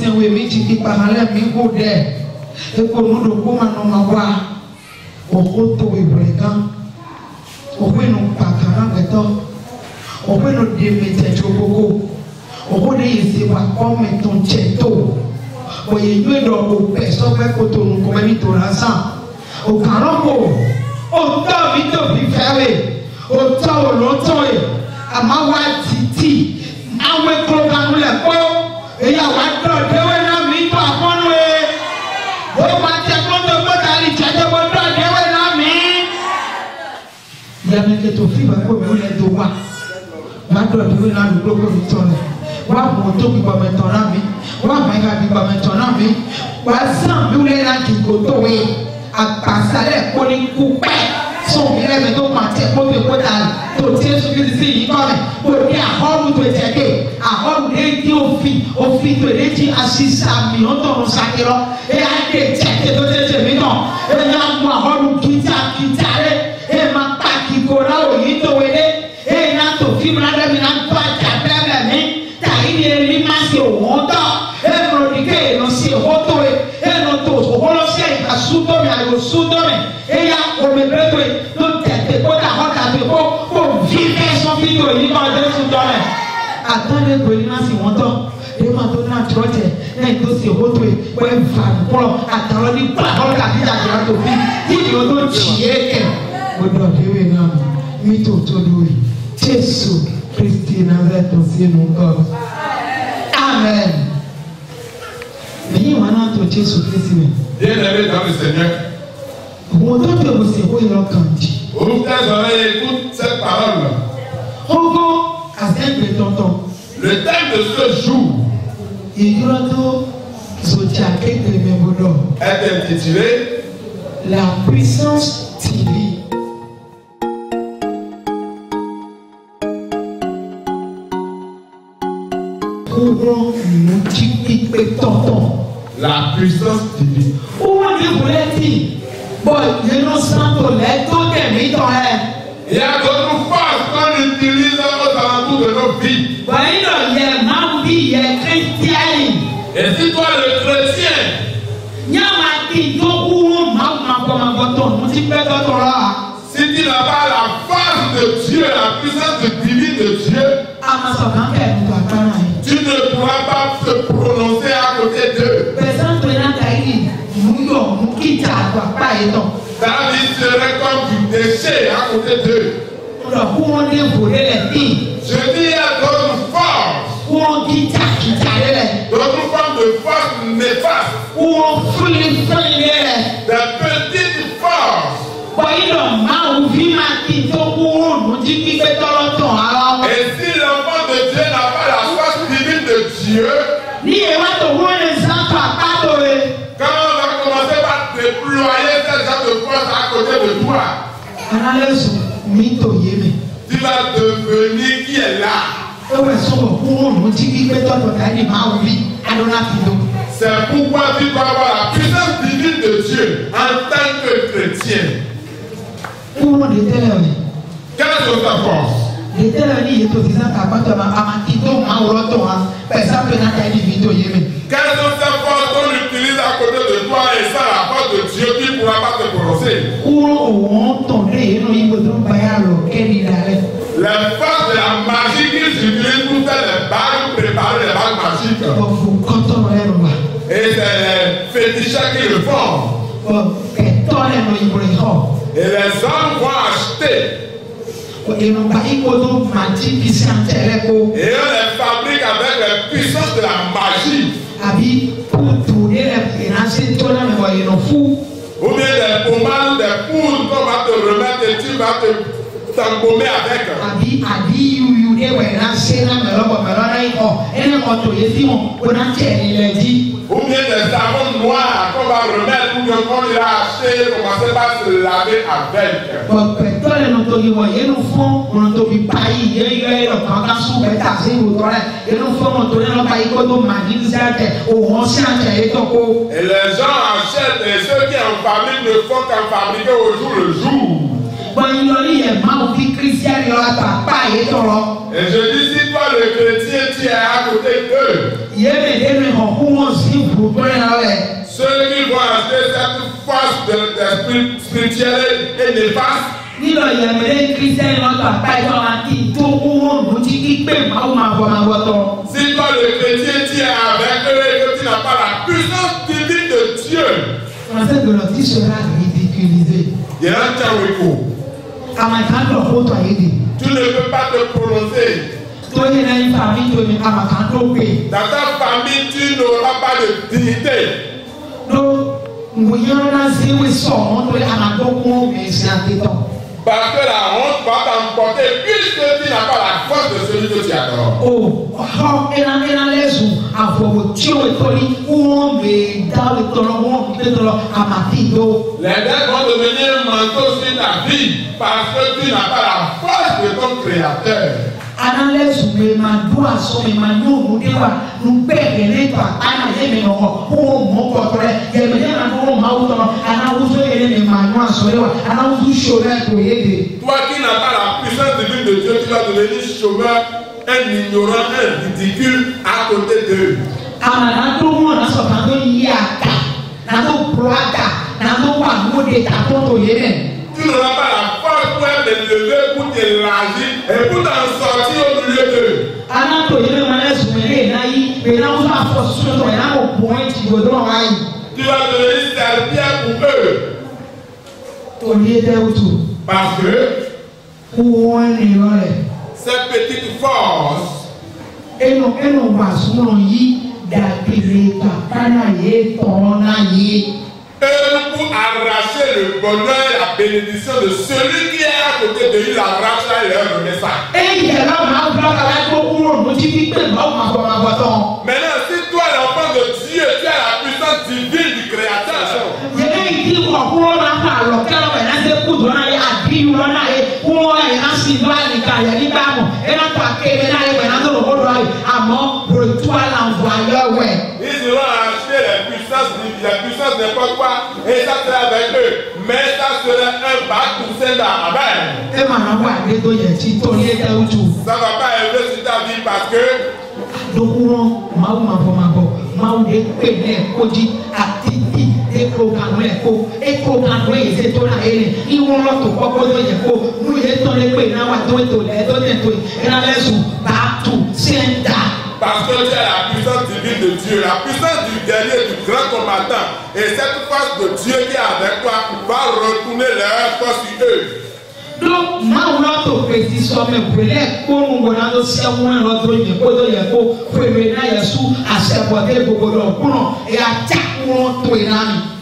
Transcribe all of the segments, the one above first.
se we mi ti ki parallel mi go de e ko no do ko ma no ma wa o ko to we bregan o ko no pakara beto o ko no de me te chokoko o ko de yesi wa ko me ton cheto o ye yue do o pe so pe ko to no ko me to la san o karoko o ta vi to vi fere o ta o lo to e ama wa titi awe program le ko eya wa do de we na mi to afonu e o ma te ko to ko ta ri chaje bo do de we na mi ya me ke to fi ba ko me le do wa ma do de we na do ko mi to le wa mo to bi ba me to na mi wa ma ga bi ba me to na mi wa san mi le na ki ko to we apasale ko ni ku pe so mi le me to ma te ko te ko ta to tie so ki si yi ko me ko ni ahoru to je ke ahoru de ti o fi to de ti asisa mi o to no sakiro e a de te to te mi no e na mu ahoru kita re e ma pa ki ko ra o yi to we de e na to fi ma de mi na pa ta be mi ta yi ni ri ma se o won to e pro di ke no si o to e no to o lo se ka su to mi a lo su to me e ya o me be to no te ko ta ho ta be ko vive son fito yi ma de su to le atare ko ni na si won to e ma to na troche e to si ho to e we fa pro ataro ni pa ho ka ti ja to fi ti ni o to chi e ke o do de we na mi to do yi Jesu Christi Nazareto si no God amen ni wa na to Jesu Christi me Bien-aimé dans le Seigneur, mo to te bo se ho yo kan ji ouvre tes oreilles, écoute cette parole. Ogo azembe tonton. Le thème de ce jour est intitulé La puissance divine. La puissance divine. Il y a d'autres forces qu'on utilise aux alentours de nos vies. Et si toi le chrétien, si tu n'as pas la force de Dieu, la puissance divine de Dieu, tu ne pourras pas te prononcer à côté d'eux. Ta vie serait comme du déchet à côté d'eux. Je dis il y a d'autres forces, d'autres formes de force néfastes, des petites forces. Et si l'enfant de Dieu n'a pas la force divine de Dieu, quand on va commencer par déployer ces gens de force à côté de toi, tu vas devenir qui est là. C'est pourquoi tu dois avoir la puissance divine de Dieu en tant que chrétien. Quelle est ta force? Quelles sont ces forces qu'on utilise à côté de toi et sans la force de Dieu, tu ne pourras pas te prononcer? Les forces de la magie qu'ils utilisent pour faire les bagues, préparer les bagues magiques. Et c'est les féticheurs qui le font. Et les hommes vont acheter. Et on les fabrique avec la puissance de la magie. Ou bien des pommades, des poudres qu'on va te remettre et tu vas te t'embaumer avec. Ou bien des savons noirs qu'on va remettre ou bien qu'on ira acheter, commencer par se laver avec. Et les gens achètent et ceux qui en fabriquent ne font qu'en fabriquer au jour le jour. Et je dis, si toi le chrétien, tu es à côté d'eux, ceux qui vont acheter cette force d'esprit spirituel et néfaste, si toi le chrétien, tu es avec eux et que tu n'as pas la puissance divine de Dieu, tu seras ridiculisé. il y a un tawiko. Tu ne peux pas te prononcer. Dans ta famille, tu n'auras pas de dignité. Parce que la honte va t'emporter puisque tu n'as pas la force de celui que tu adores. Les dettes vont devenir un manteau sur ta vie parce que tu n'as pas la force de ton créateur. Toi qui n'as pas la puissance divine de Dieu, tu vas devenir chômeur, un ignorant, un ridicule à côté d'eux. Tu n'auras pas la force pour te lever, pour t'élargir et pour t'en sortir au milieu d'eux. Tu vas devenir serpillère pour eux. Parce que cette petite force pour arracher le bonheur et la bénédiction de celui qui est à côté de lui, l'arrache et leur remet ça. Maintenant, si toi l'enfant de Dieu, tu as la puissance divine du Créateur, ils iront acheter la puissance n'importe quoi, et ça sera avec eux. Mais ça sera un bac pour Senda. Amen. Ça ne va pas élever sur ta vie parce que parce que tu as la puissance divine de Dieu, la puissance du guerrier, du grand combattant. Et cette force de Dieu qui est avec toi va retourner leur force sur eux. Donc,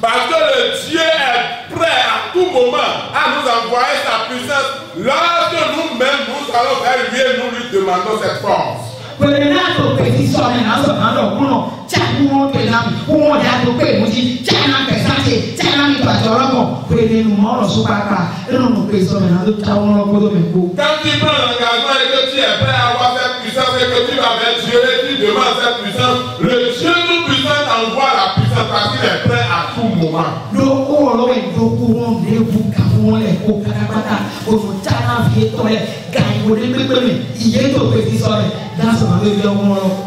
parce que le Dieu est prêt à tout moment à nous envoyer sa puissance lorsque nous-mêmes nous allons vers lui et nous lui demandons cette force. Quand tu prends l'engagement et que tu es prêt à avoir cette puissance et que tu vas vers Dieu et tu demandes cette puissance, le Dieu tout-puissant t'envoie la puissance parce qu'il est prêt à tout moment.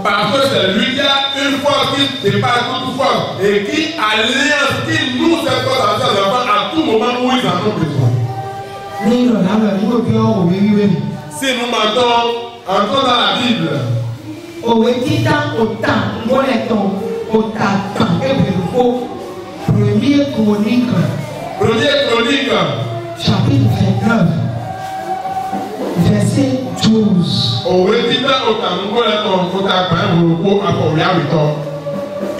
Parce que c'est lui qui a une force qui dépasse toute force et qui alliance, qui nous cette force à ses enfants à tout moment où ils en ont besoin. Si nous mentons, entrons dans la Bible. Premier Chronique, chapitre 29, verset 12.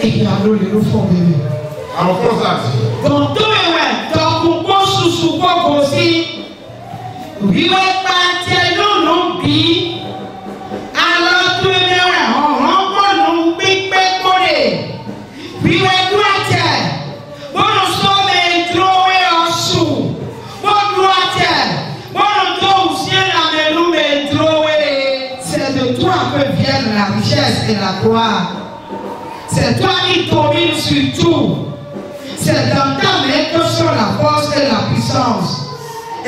Et il y a le fond bébé. C'est de toi que viennent la richesse et la gloire. C'est toi qui domines sur tout. C'est dans ta main que sont la force et la puissance.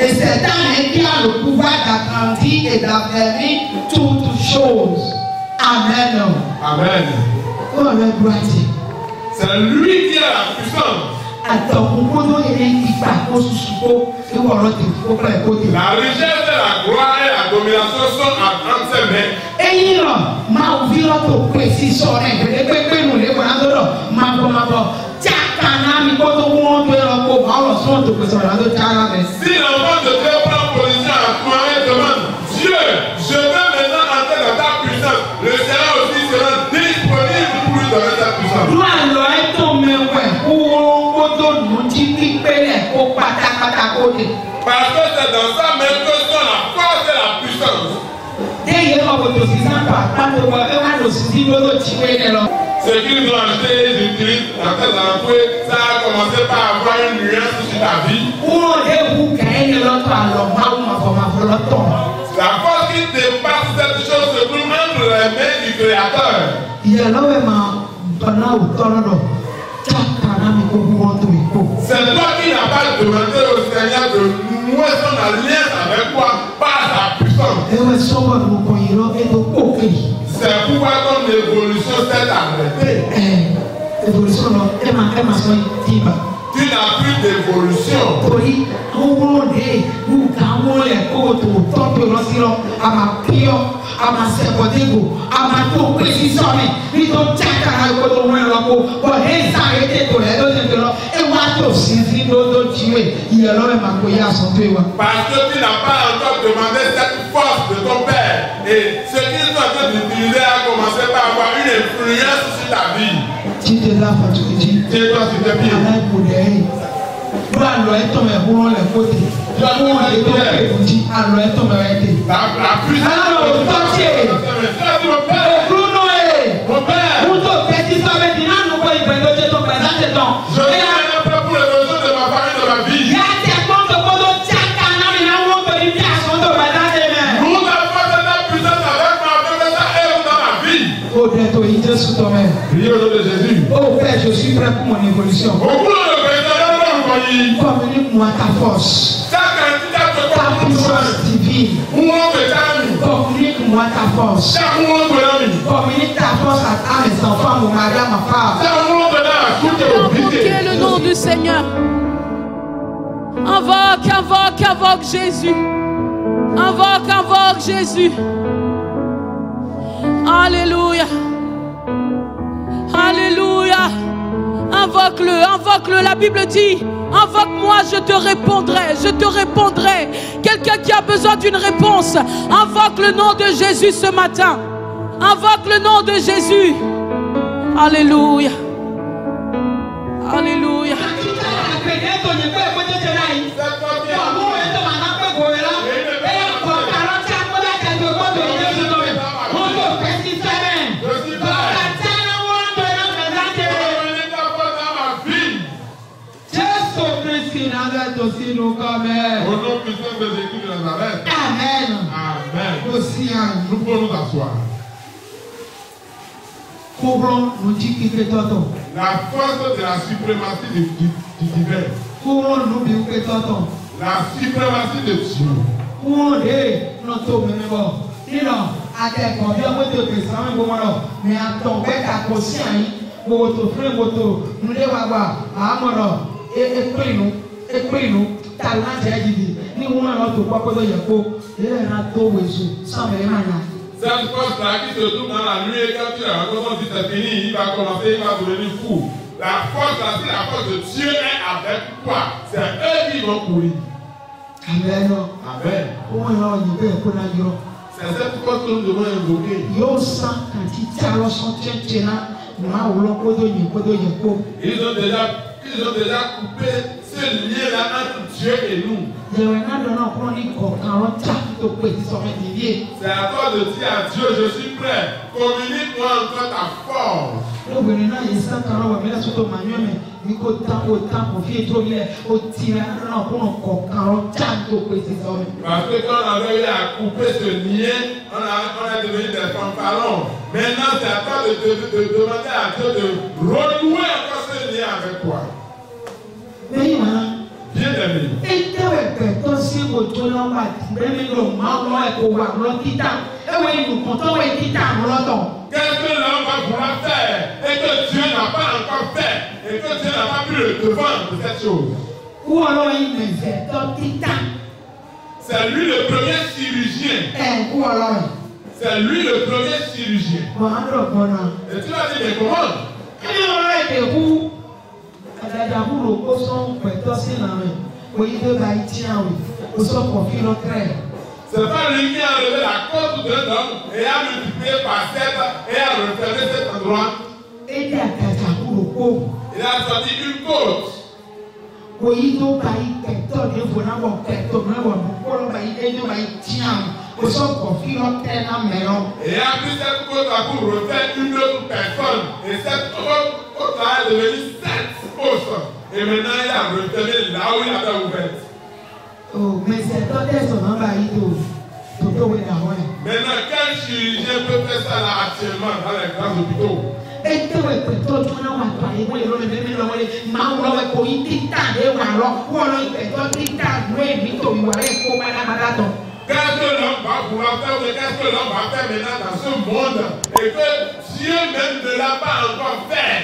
Et c'est dans lui qui a le pouvoir d'agrandir et d'affermir toutes choses. Amen. Amen. Oh, le gloire à Dieu. C'est lui qui a la puissance. La richesse de la gloire et la domination sont entre ses mains. Si l'enfant de Dieu prend position à toi et demande, Dieu, je veux maintenant entrer dans ta puissance, le Seigneur aussi sera disponible pour lui donner sa puissance. Parce que c'est dans sa main que sont la force et la puissance. Ce qu'ils ont acheté, ils utilisent dans tes emplois, ça a commencé par avoir une nuance sur ta vie. La force qui dépasse cette chose se trouve entre les mains du Créateur. C'est toi qui n'as pas demandé au Seigneur de nouer son alliance avec toi par sa puissance. C'est pourquoi ton évolution s'est arrêtée. Tu n'as plus d'évolution. Parce que tu n'as pas encore demandé cette force de ton Père. Et ce qu'ils sont en train d'utiliser a commencé par avoir une influence sur ta vie. Tiens-toi sur tes pieds. La Oh Père, je suis prêt pour mon évolution. Communique-moi ta force, ta puissance divine. Communique-moi ta force. Communique ta force à mes enfants, mon mari, à ma femme. Invoquez le nom du Seigneur. Invoque, invoque, invoque Jésus. Invoque, invoque Jésus. Alléluia. Alléluia. Invoque-le, invoque-le. La Bible dit, invoque-moi, je te répondrai, je te répondrai. Quelqu'un qui a besoin d'une réponse, invoque le nom de Jésus ce matin. Invoque le nom de Jésus. Alléluia. Alléluia. Aussi nous comme au nom puissant de Jésus de Nazareth. Amen. Amen. Aussi nous pouvons nous asseoir. La force de la suprématie du divin. La suprématie de Dieu. Cette force-là qui se trouve dans la nuit et quand tu la rencontres, on dit c'est fini, il va commencer, il va devenir fou. La force-là, si la force de Dieu est avec toi, c'est eux qui vont courir. Amen. Amen. C'est cette force que nous devons invoquer. Ils ont déjà coupé ce lien-là entre Dieu et nous. C'est à toi de dire à Dieu, je suis prêt. Communique-moi encore ta force. Parce que quand on avait eu à couper ce lien, on a devenu des fanfarons. Maintenant, c'est à toi de demander à Dieu de renouer encore ce lien avec toi. Bien aimé. tó náà wà lẹ́mí lò máa lọ ẹ̀kọ́ wà lọ títà ẹ̀wọ̀n ìlùkùn tó wẹ̀ títà lọ́tọ̀. Qu'est-ce que l'homme va pouvoir faire et que Dieu n'a pas encore fait et que Dieu n'a pas pu le devant de cette chose? Où alors il me fait dans títà? C'est lui le premier chirurgien. Où alors? C'est lui le premier chirurgien. Bon, alors bon. Et tu vas dire mais comment? Ẹni ọ̀rọ̀ èdè hu àdàdàbù ló kó sọ́n pẹ̀tọ́ sí nàmì òyìn tó bá yìí tí àwọn kò sọ pọ̀ kí ló tẹ̀. C'est pas lui qui a enlevé la côte d'un homme et a multiplié par 7 et a refermé cet endroit. Èdè àdàdàbù ló kó. Il a sorti une côte. Òyìn tó bá yìí pẹ̀tọ́ ní ìfowópamọ́ pẹ̀tọ́ ní ìwọ̀n kó ló bá yìí ẹni bá yìí tí àwọn kò sọ pọ̀ kí ló tẹ̀ náà mẹ́rọ. Et a pris cette côte pour refaire une autre personne. Et cette côte a devenu 7 fausses. Et maintenant il a refermé là où il avait ouvert. Oh, mais c'est toi qui es son nom, Maintenant, quel chirurgien peut faire ça là actuellement dans les grands hôpitaux? Et tu veux que toi, tu n'as pas parlé, oui, le même, mais on va pour une petite table, ou alors, ou alors, il fait toi, petite table, oui, vite, on va aller pour Madame. Qu'est-ce que l'homme va pouvoir faire, qu'est-ce que l'homme va faire maintenant dans ce monde et que Dieu même ne l'a pas encore fait?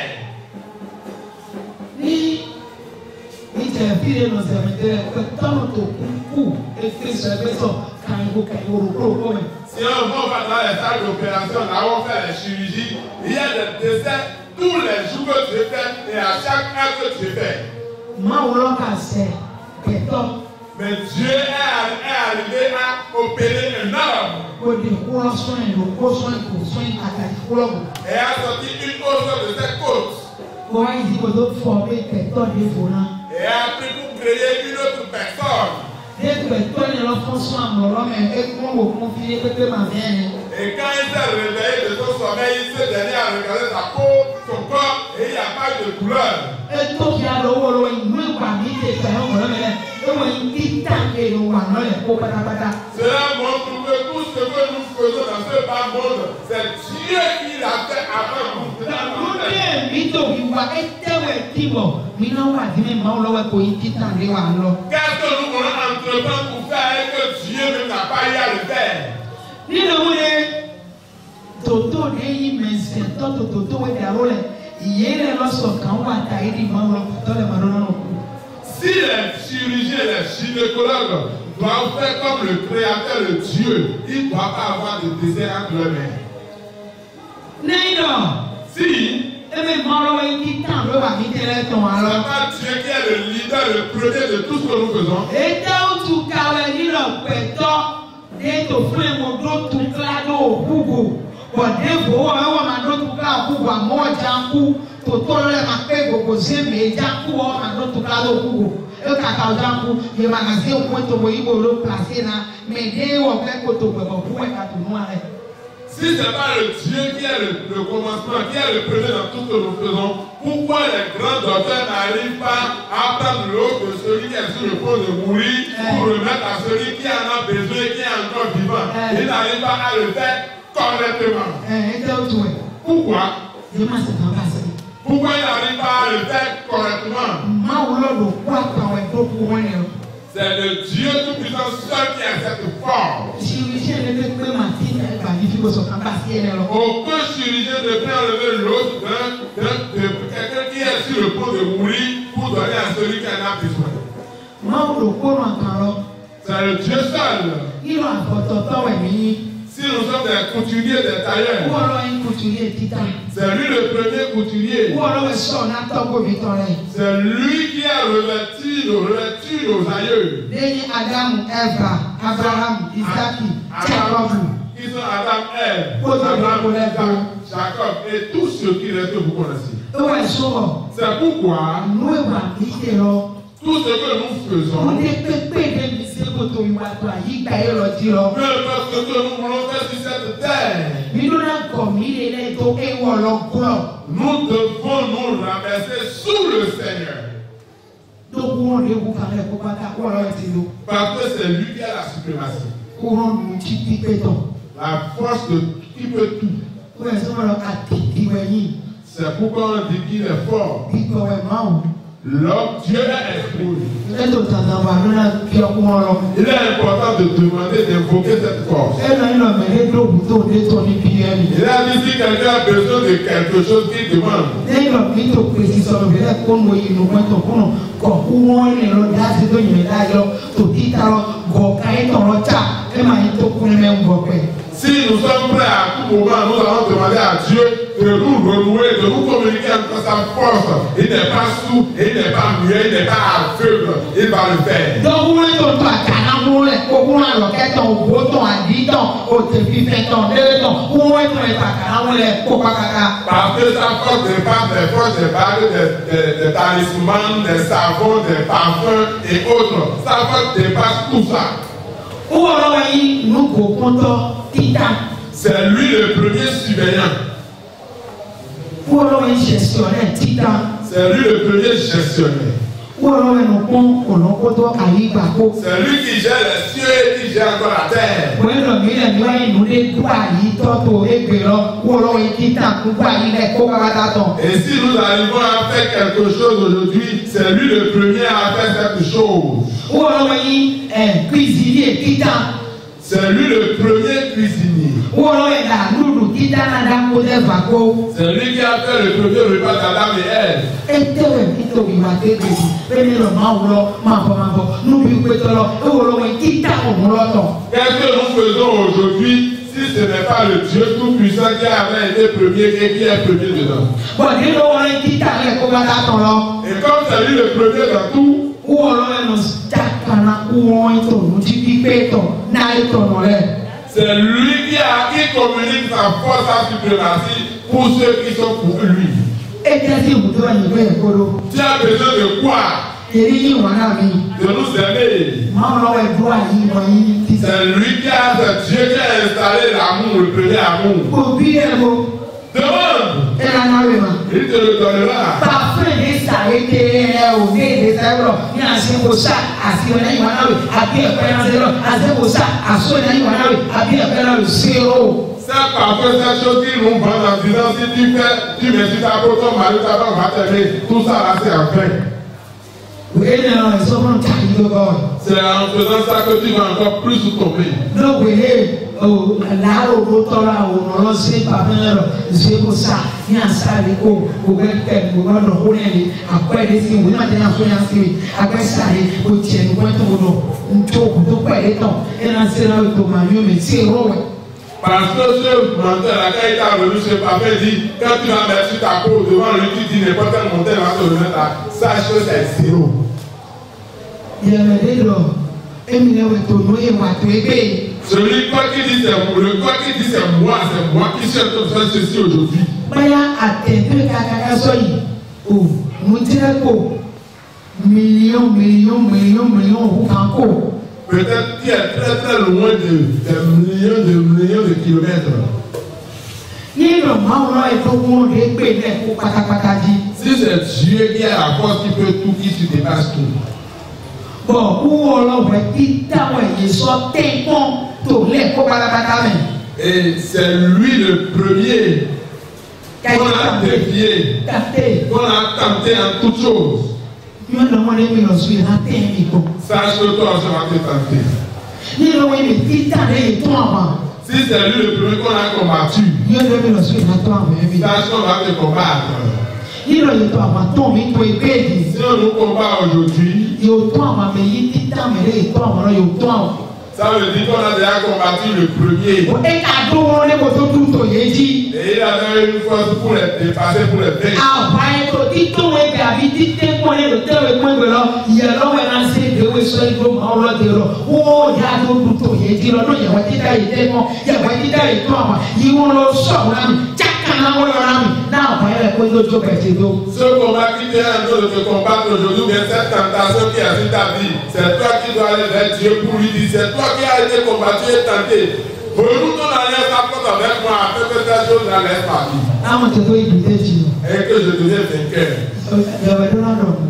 Interfere nos cemitérios, que tanto cu e Cristo é pessoa, caiu, come. Si on va dans les salles d'opération, là où on fait les chirurgies, il y a des décès tous les jours que tu fais et à chaque heure que tu fais. Mais Dieu est arrivé à opérer un homme. Et a sorti une autre de cette côte. Et a pris pour créer une autre personne. Et quand il s'est réveillé de son sommeil, il s'est donné à regarder sa peau, son corps, et il n'y a pas de douleur. Cela montre que tout ce que nous faisons dans ce bas monde, c'est Dieu qui l'a fait avant nous. Qu'est-ce que nous voulons entreprendre pour faire et que Dieu même n'a pas eu à le faire? Si les chirurgiens, les gynécologues doivent faire comme le créateur, le Dieu, ils ne doivent pas avoir de désert entre leurs mains. Si c'est pas Dieu qui est le leader, le premier de tout ce que nous faisons. Si ce n'est pas le Dieu qui est le commencement, qui est le premier dans tout ce que nous faisons, pourquoi les grands docteurs n'arrivent pas à prendre l'eau de celui qui est sur le point de mourir pour remettre à celui qui en a besoin et qui est encore vivant? Ils n'arrivent pas à le faire correctement. Pourquoi? Pourquoi ils n'arrivent pas à le faire correctement? C'est le Dieu tout-puissant seul qui a cette force. Aucun chirurgien ne peut enlever l'autre de quelqu'un qui est sur le point de mourir pour donner à celui qui en a besoin. C'est le Dieu seul. Si nous sommes des couturiers, des tailleurs, c'est lui le premier couturier. C'est lui qui a revêtu nos aïeux. Abraham, Isaac, Jacob. Ils sont Adam, Ève, Abraham, Isaac, Jacob et tous ceux qui restent que vous connaissez. C'est pourquoi tout ce que nous faisons, peu importe ce que nous voulons faire sur cette terre, nous devons nous rabaisser sous le Seigneur. Parce que c'est lui qui a la suprématie. La force qui peut tout. C'est pourquoi on dit qu'il est fort. L'homme, Dieu est esprit. Il est important de demander, d'invoquer cette force. Il a dit si quelqu'un a besoin de quelque chose qu'il demande. Si nous sommes prêts à tout moment, nous allons demander à Dieu de nous renouer, de nous communiquer entre sa force. Il n'est pas sourd, il n'est pas muet, il n'est pas aveugle. Il va le faire. Parce que sa force dépasse les forces des bagues, des talismans, des savons, des parfums et autres. Sa force dépasse tout ça. C'est lui le premier surveillant. C'est lui le premier gestionnaire. C'est lui qui gère les cieux et qui gère encore la terre. Et si nous arrivons à faire quelque chose aujourd'hui, c'est lui le premier à faire cette chose. C'est lui le premier cuisinier. C'est lui qui a fait le premier repas d'Adam et Ève. Qu'est-ce que nous faisons aujourd'hui si ce n'est pas le Dieu tout-puissant qui avait été premier et qui est premier dedans? Et comme c'est lui le premier dans tout, c'est lui qui communique sa force, sa suprématie pour ceux qui sont pour lui. Tu as besoin de quoi? De nous aimer. C'est lui qui a, c'est Dieu qui a installé l'amour, le premier amour. Demande. Il te le donnera. Ça parfois cette chose qui nous vend en disant si tu mets ta peau, ton mari, ta femme va t'aimer. Tout ça là c'est en fait. C'est en faisant ça que tu vas encore plus tomber. Parce que ce menteur, quand il t'a revenu ce papier, dit quand tu vas mettre sur ta peau devant lui, tu dis n'importe quel menteur va te remettre là. Sache que c'est zéro. Celui quoi qui dit c'est moi qui suis en train de faire ceci aujourd'hui. Peut-être qu'il est très très loin de millions de kilomètres. Si c'est Dieu qui a la force qui peut tout, qui se dépasse tout. Et c'est lui le premier qu'on a défié, qu'on a tenté en toutes choses. Sache que toi aussi va te tenter. Si c'est lui le premier qu'on a combattu, sache qu'on va te combattre. Si on nous combat aujourd'hui, ça veut dire qu'on a déjà combattu le premier. Et il avait une force pour les dépasser, pour les vaincre. Ce combat qui vient en train de te combattre aujourd'hui, mais cette tentation qui est sur ta vie, c'est toi qui dois aller vers Dieu pour lui dire, c'est toi qui as été combattu et tenté. Renoue ton alliance avec moi afin que cette chose n'allait pas. Et que je devienne vainqueur.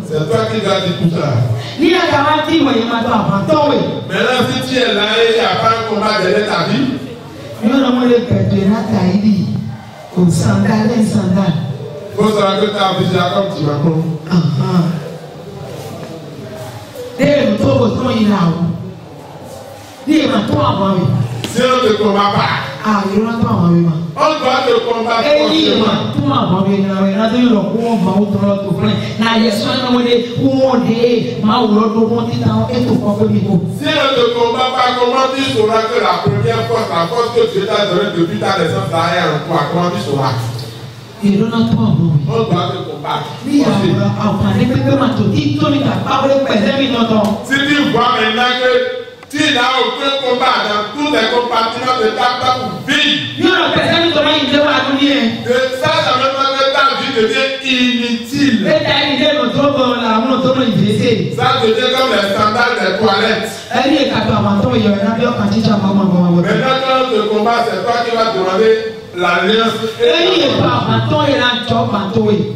C'est toi qui dois dire tout ça. Maintenant, si tu es là et il n'y a pas un combat derrière ta vie, il faut savoir que ta vie c'est comme tu vas prendre. Dès le tour au il a où? Dis ma toi avant lui. Si on ne combat pas, Ah, il y a pas avant lui. on doit te combattre Et dis ma forcément. toi avant lui. Na de lo ko ma o tro to fun. Na Yesu na mo de wo de ma o lo do mo ti ta e to ko pe mi ko. Si on ne te combat pas, comment tu sauras que la première force, la force que Dieu t'a donnée depuis ta naissance derrière toi, comment tu sauras? Il y a pas avant lui. On doit te combattre. Ni a pa de pe ma to ti to ni ta pa o pe se mi no to. Si tu vois maintenant que tu n'as aucun combat dans tous les compartiments de ta vie pour vivre, Yo no pe se mi to ma inde wa du ni ça veut dire que ta vie devient inutile. e ta ni de no to bo la mo to no ibese. Ça devient comme les standards des toilettes. Ẹni ìkàtọ̀ àwọn tó yọ ẹ̀rọ bí ọkàn jíjà mọ́mọ́. Maintenant, quand on te combat, c'est toi qui vas demander l'alliance. Ẹni ìpa àwọn tó yẹ náà jọ pàtó yìí.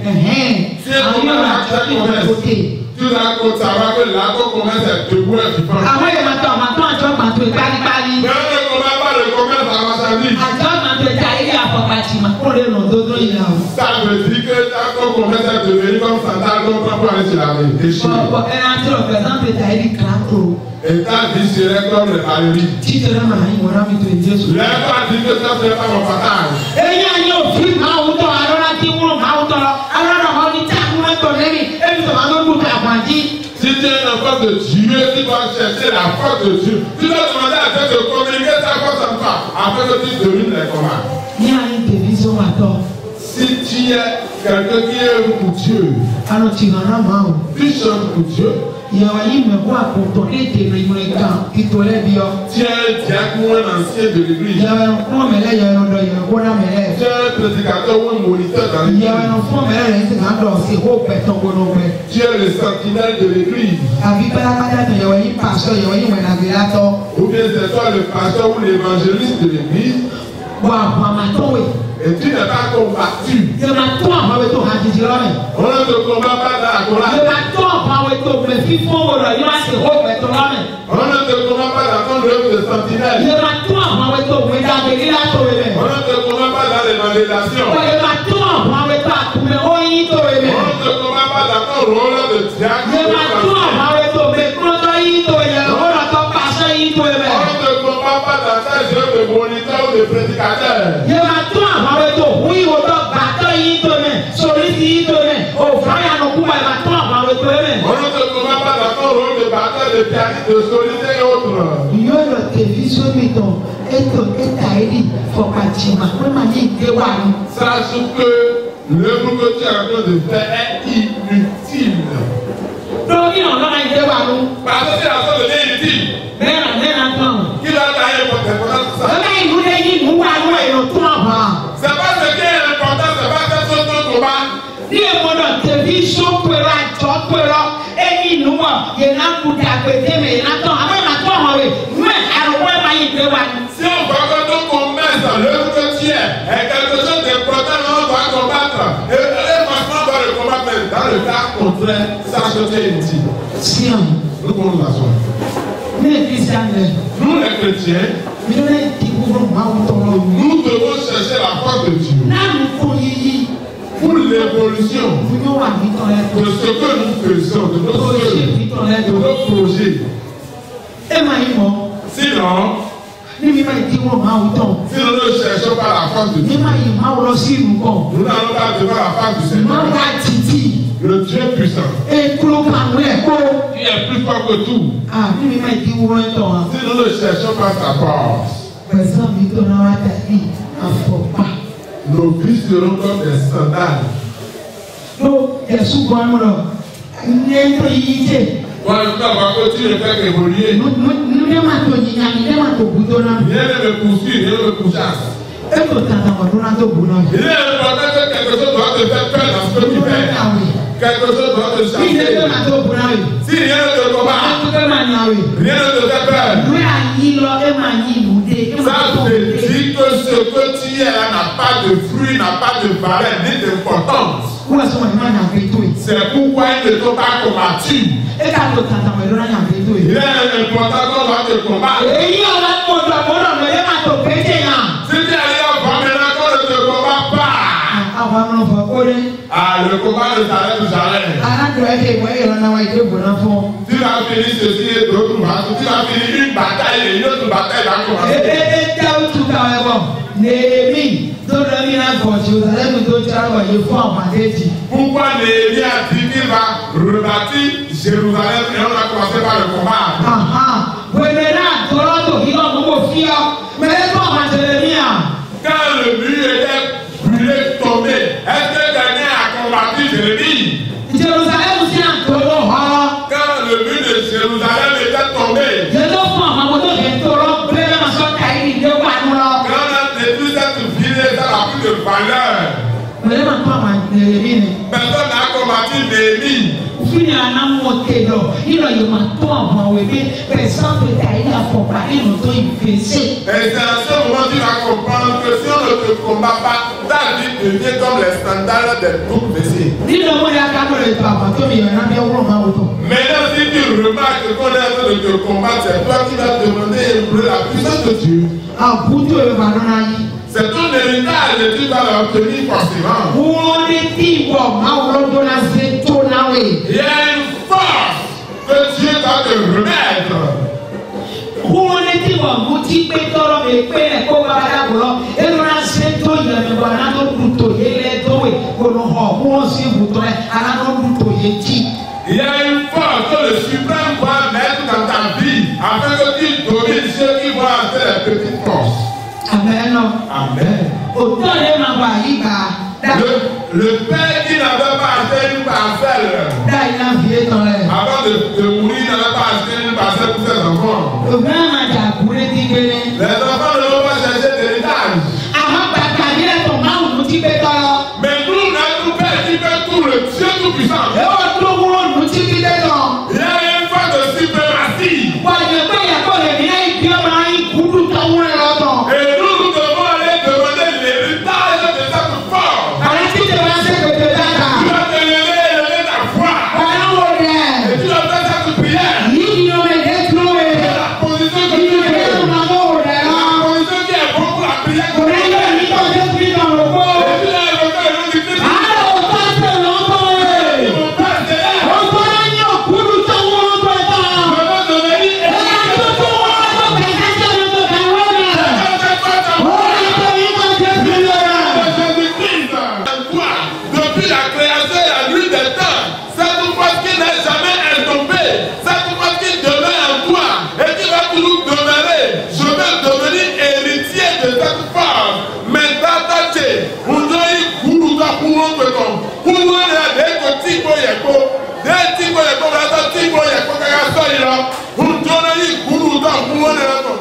Si on commence à côté, tu dois savoir que là, on commence à te boire du pain. Àwọn èèyàn tó àwọn tó àjọ pàtó yìí pálípálí. Mais on ne combat pas le commerce à marchandise. Àjọ pàtó yìí ká ilé àfọ̀pàtì mà kó lè nà dódó yìí náà. Ça veut dire que quand on commence à devenir comme Santa, on prend pour aller sur la rue. Ọ̀pọ̀ ẹran tí o pẹ̀sán pé ta ẹni kan kúrò. Et ta vie serait comme le ballerine. Títẹ̀ náà máa ń wọ́n náà mi tó ìdí èso. Lève pas dire que ça serait pas mon partage. Eyín ayé òfin máa ń tọ́ àrọ́lá tí wúrò máa ń tọ́ lọ. Àrọ́lá wọn ní táàkùn mẹ́tọ̀ lẹ́yìn. Èmi tó máa ń dún àgbàdì. Si tu es un enfant de Dieu, tu dois chercher la force de Dieu. Tu dois demander à Dieu de communiquer sa force en toi afin que tu domines les combats. Ní àyè tẹ̀lifíṣọ́ wà tọ́. Si tu es quelqu'un qui est pour Dieu, Àlọ́ ti hàn náà máa wò. tu chantes pour Dieu. Ìyàwó yìí mẹ̀kọ́ àkótó ní ètò ìmúlẹ̀ kan ìtòlẹ́ bí ọ. Tu es un diacre ou un ancien de l'église. Ìyàwó ẹ̀rọ fún ọ̀mẹ̀lẹ̀ yẹn lọ́dọ̀ ìyàwó gbọ́dọ̀ mẹ̀lẹ̀. Tu es un prédicateur ou un moniteur dans Ìyàwó l'église. ẹ̀rọ fún ọ̀mẹ̀lẹ̀ rẹ̀ ti kàn dọ̀ sí ìwé òpẹ̀tọ̀ gbọ́dọ̀ pẹ̀. Tu es le sentinelle de l'église. Àbí pátápátá tó ìyàwó yìí pàṣọ ìyàwó yìí wẹ̀ nàgbé látọ̀. Ou bien c'est toi le pasteur ou l'évangéliste de l'église. Wà àbọ̀ àmàtọ̀wé. Et tu n'es pas combattu. Yóò máa tó àwọn awé tó hàn jìjì lọ́rẹ̀. On ne te combat pas dans la Yóò colère. máa tó àwọn awé tó mẹ fífún wò lọ yóò máa sì hó pẹ̀tọ̀ lọ́rẹ̀. On ne te combat pas dans ton rôle de sentinelle. Yóò máa tó àwọn awé tó mẹ dàgbé lílá tó wẹ̀ bẹ̀. On ne te combat pas dans l'évangélisation. Yóò máa tó àwọn awé tó àkùnmẹ̀ óyìn tó wẹ̀ bẹ̀. On ne te combat pas dans ton rôle de diacre. Yóò máa tó àwọn awé tó mẹ kúrọ́tọ̀ yìí tó wẹ̀ bẹ̀. Ó lọ tó pàṣẹ yìí tó wẹ̀ bẹ̀. On ne te combat pas dans ta jeu de moniteur ou de prédicateur. Yóò máa tó àwọn awé tó hu ìwò tó gbàtọ́ yìí tó mẹ̀ solisi yìí tó mẹ̀ òfurufú yà kú wà máa tó àwọn awé tó mẹ̀. On ne te combat pas dans ton rôle de batteur, de pianiste, de soliste et autres. Yóò lọ tẹ̀lé sómi tán ètò ẹ̀ta ẹ̀dì fọkàtìmá pé màá ní ìdè wà ní. Sache que l'œuvre que tu es en train de faire est inutile. Lórí ọ̀nà máa ìdè wà ní. Parce que c'est la chose de l'inutile. Mẹ́ra tán. Qui va tailler pour tes pour ça? Ọ̀nà ìlú lẹ́yìn ìlú wà ní èèyàn tó àbá. C'est pas ce qui est important, c'est pas cette chose qu'on combat. Ní èmo náà tẹ̀lé sópèrè àjọ pèrọ ẹ̀yìn ìlú wọ̀ yẹn náà kú dàgbé tẹ̀mẹ̀ yẹn náà tán àwọn ìlànà tó hàn wẹ̀ mẹ́ àrùwọ̀ ẹ̀ máa ìdè wà ní. Si on voit que ton commerce, l'œuvre que tu es, est quelque chose d'important, on va combattre. Et franchement, on va le combattre, mais dans le cas contraire, sache que tu es inutile. Sian, Nous pouvons nous asseoir. ní èkìsí àná. Nous, les chrétiens, Nous devons chercher la force de Dieu pour l'évolution de ce que nous faisons, de nos œuvres, de nos projets. Sinon, si nous ne cherchons pas la force de Dieu, nous n'allons pas devant la face du Seigneur, le Dieu puissant, qui est plus fort que tout. Si nous ne cherchons pas sa force, nos vies seront comme des sandales. Moi, je dois voir que tu ne fais qu'évoluer. Rien ne me poursuit, rien ne me pourchasse. Il est important que quelque chose doit te faire peur dans ce que tu fais. Quelque chose doit te chasser. Si rien ne te combat, rien ne te fait peur. Ça te dit que ce que tu es là n'a pas de fruit, n'a pas de valeur, ni d'importance. C'est pourquoi ils ne t'ont pas combattu. Il est important qu'on doit te combattre. Si tu es allé au maintenant qu'on ne te combat pas, alors le combat ne s'arrête jamais. Tu vas finir ceci et d'autres, tu vas finir une bataille et une autre bataille va commencer. Pourquoi Néhémie a dit qu'il va rebâtir Jérusalem et on a commencé par le combat? Quand le mur était brûlé, tombé, est-ce que quelqu'un a combattu Jérémie? Quand le mur de Jérusalem était tombé, quand on a détruit cette ville, ça n'a plus de valeur. Personne n'a combattu Néhémie. Et c'est à ce moment tu vas comprendre que si on ne te combat pas, ta vie devient comme les standards des troupes vessies. Maintenant, si tu remarques qu'on est en train de te combattre, c'est toi qui vas demander la puissance de Dieu. C'est ton héritage et tu vas l'obtenir forcément. Il y a une force que Dieu va te remettre. Il y a une force que le suprême va mettre dans ta vie afin que tu domines ceux qui vont entrer les petites forces. Amen. Amen. Le père qui n'avait pas acheté une parcelle avant de mourir, n'avait pas acheté une parcelle pour ses enfants. Les enfants ne vont pas chercher d'héritage. Mais nous, notre père qui fait tout, le Dieu tout-puissant, il y a une force de suprématie. Et nous devons aller demander l'héritage de cette force. Tu vas te lever et lever ta foi. Et tu vas faire cette prière. La position que tu veux. La position qui est bonne pour la prière. Et tu vas évoquer le nom du Christ. Mon Père Seigneur. Je veux devenir depuis la création et la nuit des temps, cette force qui n'est jamais intombée, cette force qui demeure en toi et qui va toujours demeurer, je vais devenir héritier de cette force. Mais d'attaché, on doit y courir pour l'autre. Pour nous, il y a des petits boyaux, des petits boyaux, des petits boyaux, on doit y courir pour l'autre.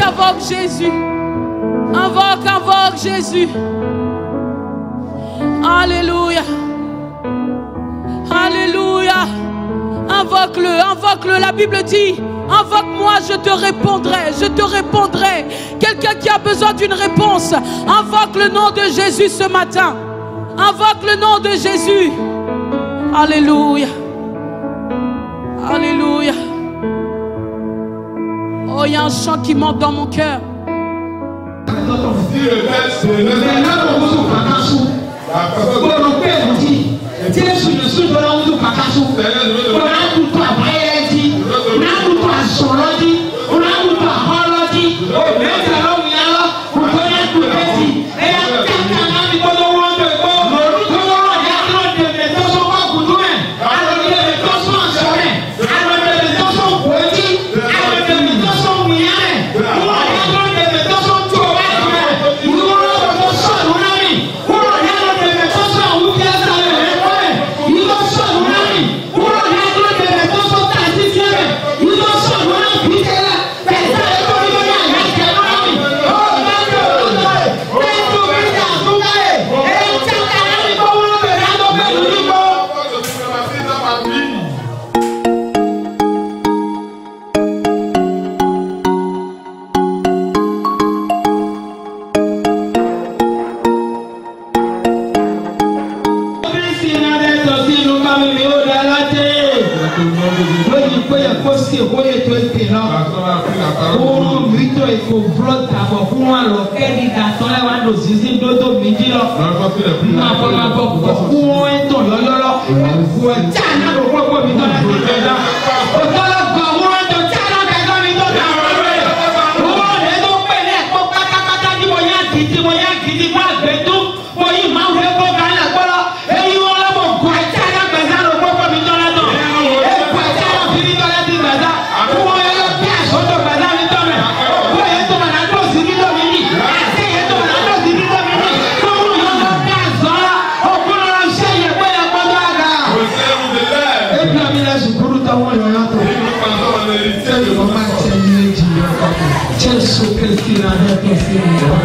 Invoque Jésus. Invoque Jésus. Alléluia. Alléluia. Invoque-le. La Bible dit, invoque-moi, je te répondrai. Quelqu'un qui a besoin d'une réponse, invoque le nom de Jésus ce matin. Invoque le nom de Jésus. Alléluia. Alléluia. Oh, il y a un chant qui monte dans mon cœur. lọ. Kúrú mi tó èkó búrọ́ tàbọ̀ fún wa lọ kẹ́ni dàtọ́ ẹ̀ wá lò sí sí dódó mi jí lọ. Máa bọ̀ kú ẹ̀ tó yọyọ lọ. Kú ẹ̀ tí a náà lò pọ̀ mi tó náà ti tẹ̀ lọ. Òtọ́ lọ gbọ̀ wúrọ̀ tó tí a náà kẹ́kọ̀ọ́ mi tó náà wọ́n rẹ̀. Wúrọ̀ rẹ̀ tó pèlè ẹ̀kọ́ pátápátá tí mo yá kìtì fún àgbẹ̀tú. Mo yí máa wúlé kó kálẹ̀ kọ́lọ́. Èyí wọn lọ́mọ kọ́ ẹ̀ tí a náà gbẹ̀sà lò pọ̀ mi tó náà tọ̀. Èkó ẹ̀ tí a náà fi ní tọ́lá ti gbẹ̀sà. Wúrọ̀ yẹn lọ bí àṣọ́tò gbẹ̀sà mi tọ́ mẹ́. Wúrọ̀ yẹn tó mọ̀ náà tó sí ní lómi ní. Ẹ̀sẹ̀ yẹn tó mọ̀ náà tó sí ní lómi ní. Wúrọ̀ yẹn lọ bí àṣọ́ra. Òkúrò lọ ṣe yẹ pé ẹ̀ pọ́n tó àgà. Ebi àmì lẹ sùkúrú táwọn yọ̀ yàtọ̀. Sẹ́yìn wọ́n máa ń tẹ̀ ní èjì yọ̀. Jésù Kristi náà dẹ́ kẹ́sì ní ìwà.